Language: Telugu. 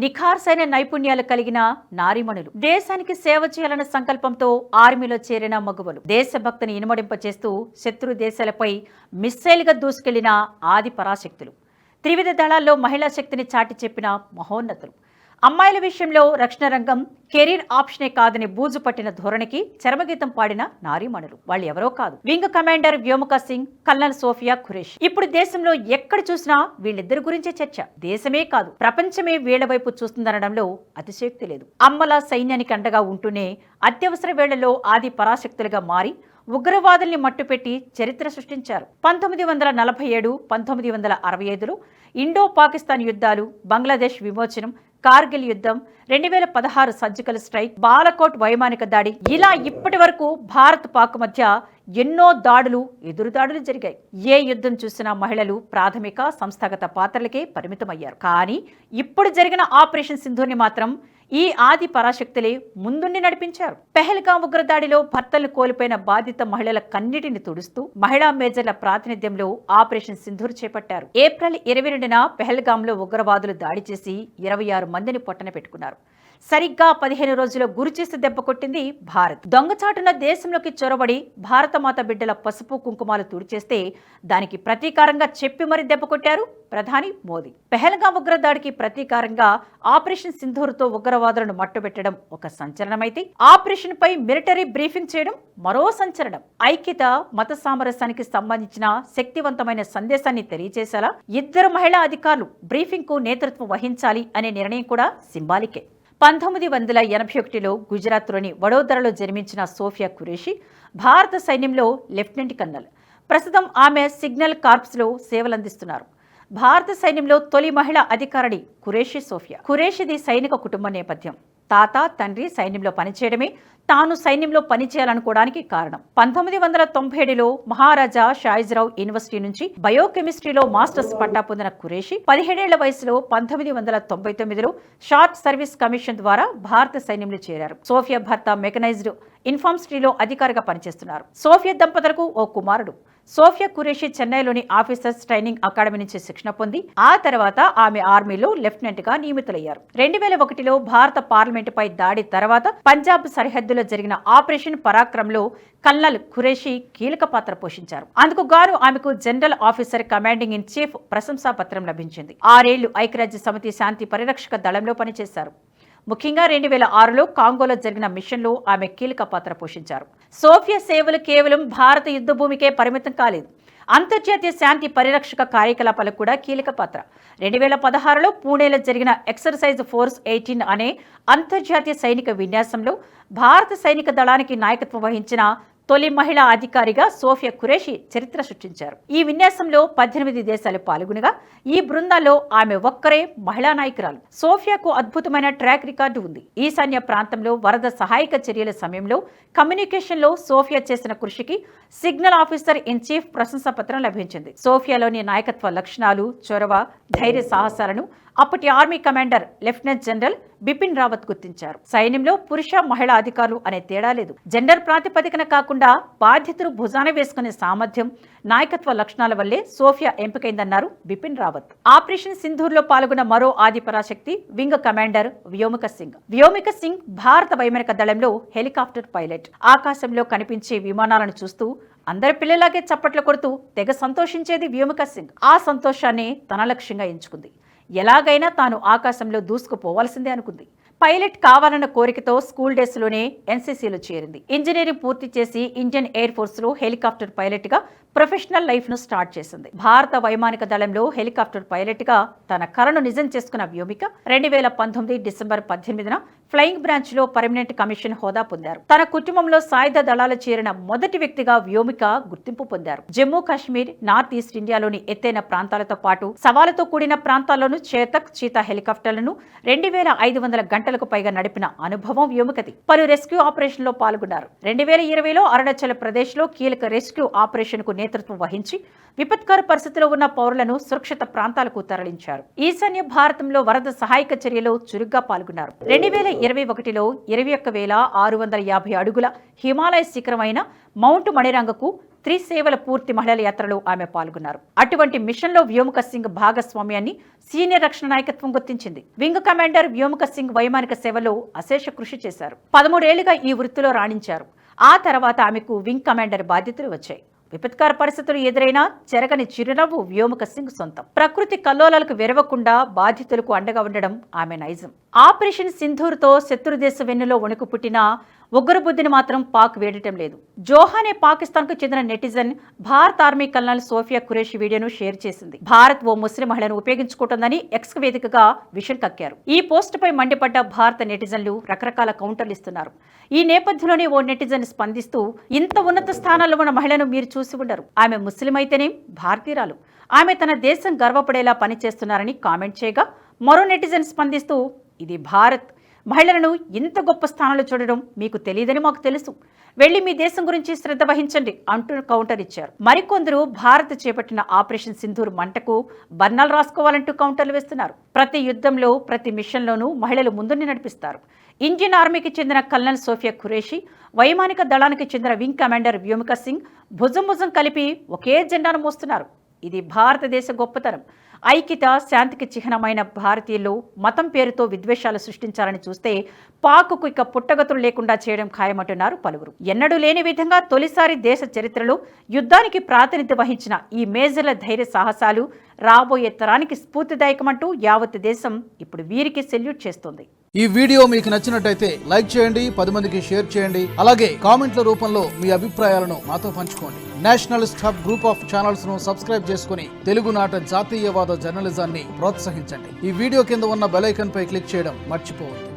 నిఖార్సైన నైపుణ్యాలు కలిగిన నారీమణులు, దేశానికి సేవ చేయాలన్న సంకల్పంతో ఆర్మీలో చేరిన మగువలు, దేశభక్తిని ఇనుమడింపచేస్తూ శత్రు దేశాలపై మిస్సైల్గా దూసుకెళ్లిన ఆది పరాశక్తులు, త్రివిధ దళాల్లో మహిళా శక్తిని చాటి చెప్పిన మహోన్నతులు, అమ్మాయిల విషయంలో రక్షణ రంగం కెరీర్ ఆప్షనే కాదని బూజు పట్టిన ధోరణికి చరమగీతం పాడిన నారీమణులు. వాళ్ళు ఎవరో కాదు, wing commander Vyomika Singh, colonel Sofiya Qureshi. ఇప్పుడు దేశంలో ఎక్కడ చూసినా వీళ్ళిద్దరి గురించే చర్చ. దేశమే కాదు, ప్రపంచమే వీళ్ల వైపు చూస్తుందనడంలో అతిశయోక్తి లేదు. అమ్మల సైన్యానికి అండగా ఉంటూనే అత్యవసర వేళల్లో ఆది పరాశక్తులుగా మారి ఉగ్రవాదుల్ని మట్టుపెట్టి చరిత్ర సృష్టించారు. 1947, 1965లో ఇండో పాకిస్తాన్ యుద్ధాలు, బంగ్లాదేశ్ విమోచనం, కార్గిల్ యుద్ధం, 2016 సర్జికల్ స్ట్రైక్, బాలకోట్ వైమానిక దాడి, ఇలా ఇప్పటి వరకు భారత్ పాక్ మధ్య ఎన్నో దాడులు, ఎదురుదాడులు జరిగాయి. ఏ యుద్ధం చూసినా మహిళలు ప్రాథమిక సంస్థాగత పాత్రలకే పరిమితమయ్యారు. కానీ ఇప్పుడు జరిగిన ఆపరేషన్ సింధూర్ని మాత్రం ఈ ఆది పరాశక్తులే ముందుండి నడిపించారు. పెహల్గాం ఉగ్రదాడిలో భర్తలు కోల్పోయిన బాధిత మహిళల కన్నిటిని తుడుస్తూ మహిళా మేజర్ల ప్రాతినిధ్యంలో ఆపరేషన్ సింధూర్ చేపట్టారు. ఏప్రిల్ 22న పెహల్గాంలో ఉగ్రవాదులు దాడి చేసి 26 మందిని పొట్టన పెట్టుకున్నారు. సరిగ్గా 15 రోజుల్లో గురిచేసి దెబ్బ కొట్టింది భారత్. దొంగచాటున దేశంలోకి చొరబడి భారతమాత బిడ్డల పసుపు కుంకుమాలు తుడిచేస్తే దానికి ప్రతీకారంగా చెప్పి మరి దెబ్బ కొట్టారు ప్రధాని మోదీ. పెహల్గాం ఉగ్రదాడికి ప్రతీకారంగా ఆపరేషన్ సింధూర్తో ఉగ్రవాదులను మట్టుబెట్టడం ఒక సంచలనమైతే, ఆపరేషన్ పై మిలిటరీ బ్రీఫింగ్ చేయడం మరో సంచలనం. ఐక్యత, మత సామరస్యానికి సంబంధించిన శక్తివంతమైన సందేశాన్ని తెలియజేసేలా ఇద్దరు మహిళా అధికారులు బ్రీఫింగ్ కు నేతృత్వం వహించాలి అనే నిర్ణయం కూడా సింబాలికే. 1981లో గుజరాత్లోని వడోదరలో జన్మించిన సోఫియా ఖురేషి భారత సైన్యంలో లెఫ్టినెంట్ కర్నల్. ప్రస్తుతం ఆమె సిగ్నల్ కార్ప్స్లో సేవలందిస్తున్నారు. భారత సైన్యంలో తొలి మహిళా అధికారిణి ఖురేషి సోఫియా. ఖురేషిది సైనిక కుటుంబ నేపథ్యం. తాత, తండ్రి సైన్యంలో పనిచేయడమే తాను సైన్యంలో పనిచేయాలనుకోవడానికి కారణం. 1997లో మహారాజా షాయిజ్రావ్ యూనివర్సిటీ నుంచి బయోకెమిస్ట్రీలో మాస్టర్స్ పట్టా పొందిన ఖురేషి 17 ఏళ్ల వయసులో 1999లో షార్ట్ సర్వీస్ కమిషన్ ద్వారా భారత సైన్యంలో చేరారు. సోఫియా భర్త మెకనైజ్డ్ ఇన్ఫార్మస్ట్రీలో అధికారిగా పనిచేస్తున్నారు. సోఫియా దంపతులకు ఓ కుమారుడు. సోఫియా ఖురేషి చెన్నైలోని ఆఫీసర్స్ ట్రైనింగ్ అకాడమీ నుంచి శిక్షణ పొంది ఆ తర్వాత ఆమె ఆర్మీలో లెఫ్టినెంట్ గా నియమితులయ్యారు. 2001లో భారత పార్లమెంటుపై దాడి తర్వాత పంజాబ్ సరిహద్దులో జరిగిన ఆపరేషన్ పరాక్రమ్లో కల్నల్ ఖురేషి కీలక పాత్ర పోషించారు. అందుకు గాను ఆమెకు general officer commanding in chief ప్రశంసా పత్రం లభించింది. 6 ఏళ్లు ఐక్యరాజ్య సమితి శాంతి పరిరక్షక దళంలో పనిచేశారు. ముఖ్యంగా 2006లో కాంగోలో జరిగిన మిషన్లో ఆమె కీలక పాత్ర పోషించారు. సోఫియా సేవలు కేవలం భారత యుద్ధ భూమికే పరిమితం కాలేదు, అంతర్జాతీయ శాంతి పరిరక్షక కార్యకలాపాలకు కూడా కీలక పాత్ర. 2016లో పూణేలో జరిగిన ఎక్సర్సైజ్ ఫోర్స్ 18 అనే అంతర్జాతీయ సైనిక విన్యాసంలో భారత సైనిక దళానికి నాయకత్వం వహించిన తొలి మహిళా అధికారిగా సోఫియా ఖురేషి చరిత్ర సృష్టించారు. ఈ విన్యాసంలో 18 దేశాలు పాల్గొనగా ఈ బృందాల్లో ఆమె ఒక్కరే మహిళా నాయకురాలు. సోఫియాకు అద్భుతమైన ట్రాక్ రికార్డు ఉంది. ఈశాన్య ప్రాంతంలో వరద సహాయక చర్యల సమయంలో కమ్యూనికేషన్లో సోఫియా చేసిన కృషికి సిగ్నల్ ఆఫీసర్ ఇన్ చీఫ్ ప్రశంసా పత్రం లభించింది. సోఫియాలోని నాయకత్వ లక్షణాలు, చొరవ, ధైర్య సాహసాలను అప్పటి army commander lieutenant general Bipin Rawat గుర్తించారు. సైన్యంలో పురుష, మహిళా అధికారులు అనే తేడా లేదు. జెండర్ ప్రాతిపదికన కాకుండా బాధ్యతలు భుజాన వేసుకునే సామర్థ్యం, నాయకత్వ లక్షణాల వల్లే సోఫియా ఎంపికైందన్నారు బిపిన్ రావత్. ఆపరేషన్ సింధూర్లో పాల్గొన్న మరో ఆది పరాశక్తి వింగ్ కమాండర్ వ్యోమిక సింగ్. వ్యోమిక సింగ్ భారత వైమానిక దళంలో హెలికాప్టర్ పైలట్. ఆకాశంలో కనిపించే విమానాలను చూస్తూ అందరి పిల్లలాగే చప్పట్లు కొడుతూ తెగ సంతోషించేది వ్యోమిక సింగ్. ఆ సంతోషాన్ని తన లక్ష్యంగా ఎంచుకుంది. ఎలాగైనా తాను ఆకాశంలో దూసుకుపోవాల్సిందే అనుకుంది. పైలట్ కావాలన్న కోరికతో స్కూల్ డేస్లోనే ఎన్సీసీలో చేరింది. ఇంజనీరింగ్ పూర్తి చేసి ఇండియన్ ఎయిర్ ఫోర్స్లో హెలికాప్టర్ పైలట్గా ప్రొఫెషనల్ లైఫ్ను స్టార్ట్ చేసింది. భారత వైమానిక దళంలో హెలికాప్టర్ పైలట్గా తన కలను నిజం చేసుకున్న వ్యోమిక 2019 డిసెంబర్ 18న ఫ్లయింగ్ బ్రాంచ్లో పర్మనెంట్ కమిషన్ హోదా పొందారు. తన కుటుంబంలో సాయుధ దళాలు చేరిన మొదటి వ్యక్తిగా వ్యోమిక గుర్తింపు పొందారు. జమ్మూ కాశ్మీర్, నార్త్ ఈస్ట్ ఇండియాలోని ఎత్తైన ప్రాంతాలతో పాటు సవాలుతో కూడిన ప్రాంతాల్లోనూ చేతక్, చీతా హెలికాప్టర్లను 2500 గంటలకు పైగా నడిపిన అనుభవం వ్యోమికది. పలు రెస్క్యూ ఆపరేషన్లో పాల్గొన్నారు. 2020లో అరుణాచల్ ప్రదేశ్లో కీలక రెస్క్యూ ఆపరేషన్ కు నేతృత్వం వహించి విపత్కర పరిస్థితిలో ఉన్న పౌరులను సురక్షిత ప్రాంతాలకు తరలించారు. ఈశాన్య భారతంలో వరద సహాయక చర్యలో చురుగ్గా పాల్గొన్నారు. 2021లో 21,650 అడుగుల హిమాలయ శిఖరమైన మౌంట్ మణిరంగకు త్రిసేవల పూర్తి మహిళల యాత్రలో ఆమె పాల్గొన్నారు. అటువంటి మిషన్లో వ్యోమక సింగ్ భాగస్వామ్యాన్ని సీనియర్ రక్షణ నాయకత్వం గుర్తించింది. వింగ్ కమాండర్ వ్యోమక సింగ్ వైమానిక సేవలో అశేష కృషి చేశారు. 13 ఏళ్లుగా ఈ వృత్తిలో రాణించారు. ఆ తర్వాత ఆమెకు వింగ్ కమాండర్ బాధ్యతలు వచ్చాయి. విపత్కర పరిస్థితులు ఎదురైనా చెరగని చిరునవ్వు వ్యోమక సింగ్ సొంతం. ప్రకృతి కల్లోలాలకు వెరవకుండా బాధితులకు అండగా ఉండడం ఆమె నైజం. ఆపరేషన్ సింధూర్తో శత్రుదేశ వెన్నులో వణుకు పుట్టిన ఉగ్రబుద్ధిని మాత్రం పాక్ వేడటం లేదు. జోహా అనే పాకిస్తాన్కు చెందిన నెటిజన్ భారత ఆర్మీ కల్నల్ సోఫియా ఖురేషి వీడియోను షేర్ చేసింది. భారత్ ఓ ముస్లిం మహిళను ఉపయోగించుకుంటుందని ఎక్స్ వేదికగా విషయం కక్కారు. ఈ పోస్టుపై మండిపడ్డ భారత నెటిజన్లు రకరకాల కౌంటర్లు ఇస్తున్నారు. ఈ నేపథ్యంలోనే ఓ నెటిజన్ స్పందిస్తూ, ఇంత ఉన్నత స్థానాల్లో ఉన్న మహిళను మీరు చూసి ఉండరు. ఆమె ముస్లిం అయితేనే భారతీయురాలు. ఆమె తన దేశం గర్వపడేలా పనిచేస్తున్నారని కామెంట్ చేయగా, మరో నెటిజన్ స్పందిస్తూ, ఇది భారత్, మహిళలను ఇంత గొప్ప స్థానంలో చూడడం మీకు తెలియదని మాకు తెలుసు. వెళ్లి మీ దేశం గురించి శ్రద్ధ వహించండి అంటూ కౌంటర్ ఇచ్చారు. మరికొందరు భారత్ చేపట్టిన ఆపరేషన్ సింధూర్ మంటకు బర్ణాలు రాసుకోవాలంటూ కౌంటర్లు వేస్తున్నారు. ప్రతి యుద్ధంలో, ప్రతి మిషన్లోనూ మహిళలు ముందుని నడిపిస్తారు. ఇండియన్ ఆర్మీకి చెందిన కల్నల్ సోఫియా ఖురేషి, వైమానిక దళానికి చెందిన వింగ్ కమాండర్ వ్యోమిక సింగ్ భుజం కలిపి ఒకే జెండాను మోస్తున్నారు. ఇది భారతదేశ గొప్పతనం. ఐక్యత, శాంతికి చిహ్నమైన భారతీయులు మతం పేరుతో విద్వేషాలు సృష్టించాలని చూస్తే పాక్కు ఇక పుట్టగతులు లేకుండా చేయడం ఖాయమంటున్నారు పలువురు. ఎన్నడూ లేని విధంగా తొలిసారి దేశ చరిత్రలో యుద్ధానికి ప్రాతినిధ్యం వహించిన ఈ మేజర్ల ధైర్య సాహసాలు రాబోయే తరానికి స్ఫూర్తిదాయకమంటూ యావత్ దేశం ఇప్పుడు వీరికి సెల్యూట్ చేస్తోంది. ఈ వీడియో మీకు నచ్చినట్టయితే లైక్ చేయండి, 10 మందికి షేర్ చేయండి. అలాగే కామెంట్ల రూపంలో మీ అభిప్రాయాలను మాతో పంచుకోండి. Nationalist hub group of channels ను సబ్స్క్రైబ్ చేసుకుని తెలుగునాట జాతీయవాద జర్నలిజాన్ని ప్రోత్సహించండి. ఈ వీడియో కింద ఉన్న బెల్ ఐకాన్ పై క్లిక్ చేయడం మర్చిపోవద్దు.